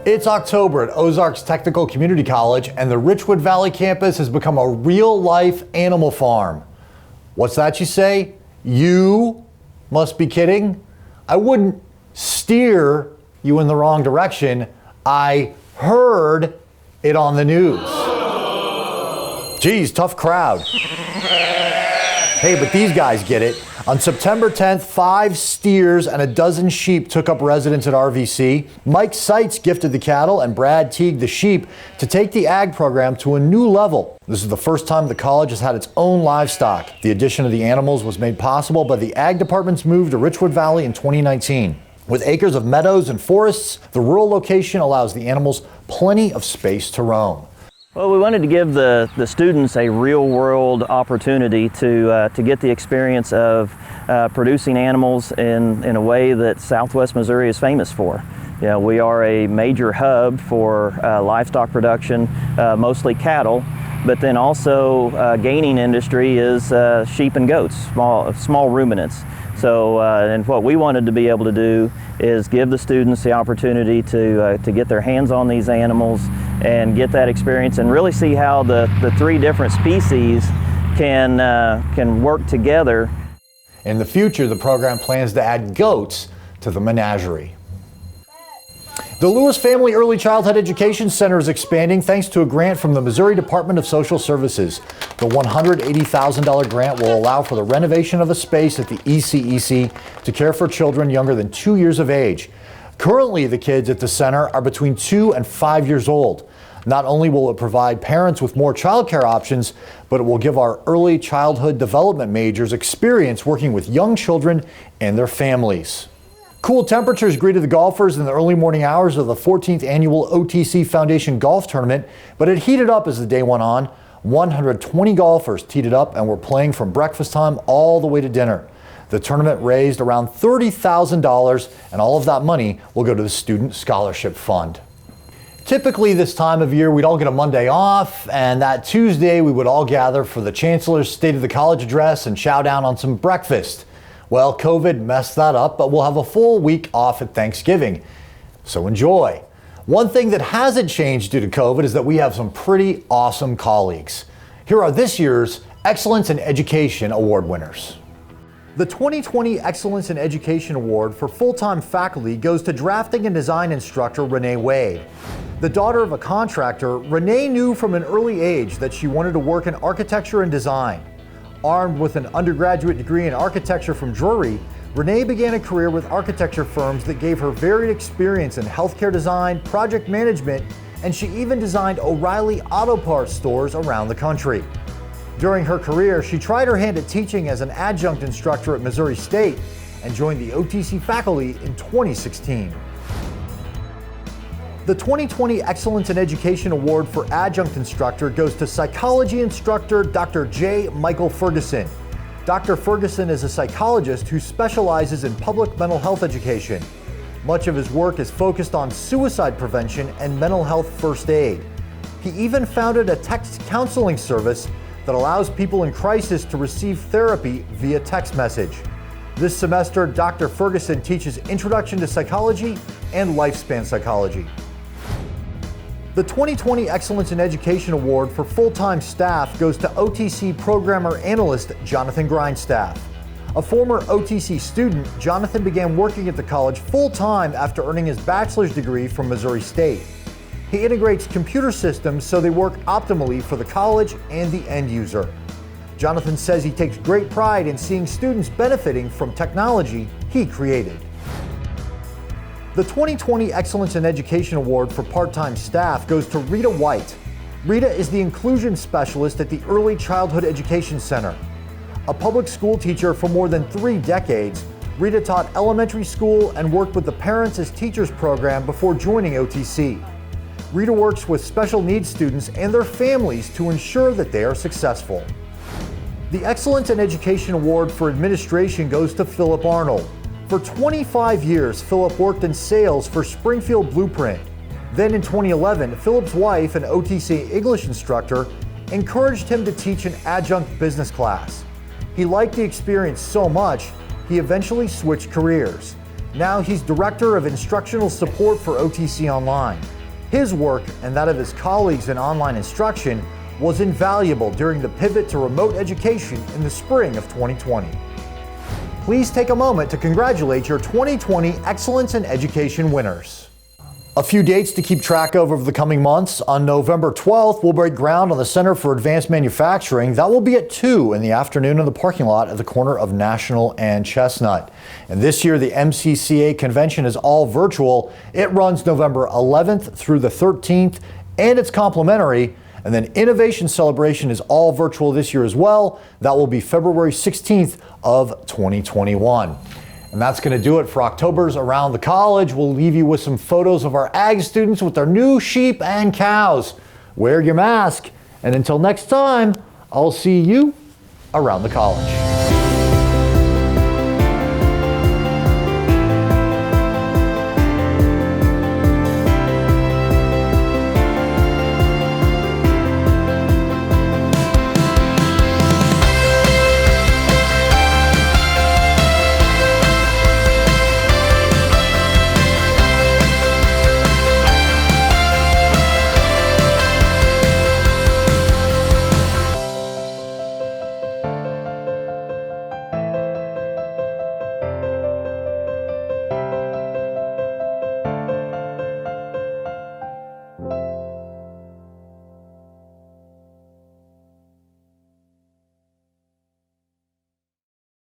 It's October at Ozarks Technical Community College, and the Richwood Valley campus has become a real-life animal farm. What's that you say? You must be kidding. I wouldn't steer you in the wrong direction. I heard it on the news. Geez, tough crowd. Hey, but these guys get it. On September 10th, 5 steers and a dozen sheep took up residence at RVC. Mike Seitz gifted the cattle and Brad Teague the sheep to take the ag program to a new level. This is the first time the college has had its own livestock. The addition of the animals was made possible by the ag department's move to Richwood Valley in 2019. With acres of meadows and forests, the rural location allows the animals plenty of space to roam. Well, we wanted to give the students a real-world opportunity to get the experience of producing animals in a way that Southwest Missouri is famous for. You know, we are a major hub for livestock production, mostly cattle, but then also gaining industry is sheep and goats, small ruminants. So, and what we wanted to be able to do is give the students the opportunity to get their hands on these animals and get that experience and really see how the 3 different species can work together. In the future, the program plans to add goats to the menagerie. The Lewis Family Early Childhood Education Center is expanding thanks to a grant from the Missouri Department of Social Services. The $180,000 grant will allow for the renovation of a space at the ECEC to care for children younger than 2 years of age. Currently, the kids at the center are between 2 and 5 years old. Not only will it provide parents with more childcare options, but it will give our early childhood development majors experience working with young children and their families. Cool temperatures greeted the golfers in the early morning hours of the 14th annual OTC Foundation Golf Tournament, but it heated up as the day went on. 120 golfers teed it up and were playing from breakfast time all the way to dinner. The tournament raised around $30,000, and all of that money will go to the Student Scholarship Fund. Typically this time of year, we'd all get a Monday off, and that Tuesday we would all gather for the Chancellor's State of the College address and chow down on some breakfast. Well, COVID messed that up, but we'll have a full week off at Thanksgiving, so enjoy. One thing that hasn't changed due to COVID is that we have some pretty awesome colleagues. Here are this year's Excellence in Education Award winners. The 2020 Excellence in Education Award for full-time faculty goes to drafting and design instructor Renee Wade. The daughter of a contractor, Renee knew from an early age that she wanted to work in architecture and design. Armed with an undergraduate degree in architecture from Drury, Renee began a career with architecture firms that gave her varied experience in healthcare design, project management, and she even designed O'Reilly Auto Parts stores around the country. During her career, she tried her hand at teaching as an adjunct instructor at Missouri State and joined the OTC faculty in 2016. The 2020 Excellence in Education Award for Adjunct Instructor goes to psychology instructor Dr. J. Michael Ferguson. Dr. Ferguson is a psychologist who specializes in public mental health education. Much of his work is focused on suicide prevention and mental health first aid. He even founded a text counseling service that allows people in crisis to receive therapy via text message. This semester, Dr. Ferguson teaches Introduction to Psychology and Lifespan Psychology. The 2020 Excellence in Education Award for full-time staff goes to OTC programmer analyst Jonathan Grindstaff. A former OTC student, Jonathan began working at the college full-time after earning his bachelor's degree from Missouri State. He integrates computer systems so they work optimally for the college and the end user. Jonathan says he takes great pride in seeing students benefiting from technology he created. The 2020 Excellence in Education Award for part-time staff goes to Rita White. Rita is the inclusion specialist at the Early Childhood Education Center. A public school teacher for more than 3 decades, Rita taught elementary school and worked with the Parents as Teachers program before joining OTC. Rita works with special needs students and their families to ensure that they are successful. The Excellence in Education Award for Administration goes to Philip Arnold. For 25 years, Philip worked in sales for Springfield Blueprint. Then in 2011, Philip's wife, an OTC English instructor, encouraged him to teach an adjunct business class. He liked the experience so much, he eventually switched careers. Now he's Director of Instructional Support for OTC Online. His work and that of his colleagues in online instruction was invaluable during the pivot to remote education in the spring of 2020. Please take a moment to congratulate your 2020 Excellence in Education winners. A few dates to keep track of over the coming months. On November 12th, we'll break ground on the Center for Advanced Manufacturing. That will be at 2 in the afternoon in the parking lot at the corner of National and Chestnut. And this year, the MCCA convention is all virtual. It runs November 11th through the 13th, and it's complimentary. And then Innovation Celebration is all virtual this year as well. That will be February 16th of 2021. And that's going to do it for October's Around the College. We'll leave you with some photos of our ag students with their new sheep and cows. Wear your mask. And until next time, I'll see you around the college.